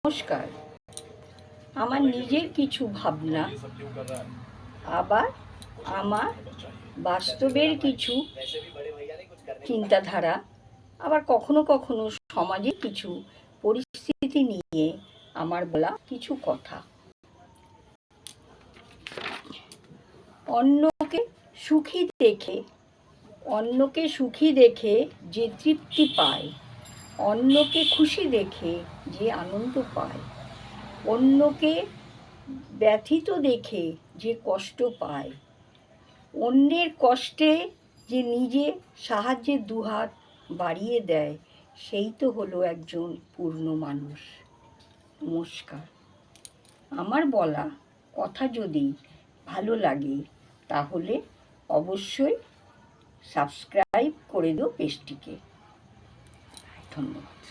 নমস্কার। আমার নিজের কিছু ভাবনা, আবার আমার বাস্তবের কিছু চিন্তাধারা, আবার কখনো কখনো সমাজের কিছু পরিস্থিতি নিয়ে আমার বলা কিছু কথা। অন্যকে সুখী দেখে যে তৃপ্তি পায়, অন্যকে খুশি দেখে যে আনন্দ পায়, অন্যকে ব্যথিত দেখে যে কষ্ট পায়, অন্যের কষ্টে যে নিজে সাহায্যের দুহাত বাড়িয়ে দেয়, সেই তো হলো একজন পূর্ণ মানুষ। নমস্কার। আমার বলা কথা যদি ভালো লাগে তাহলে অবশ্যই সাবস্ক্রাইব করে দিও পেজটিকে। ধন্যবাদ।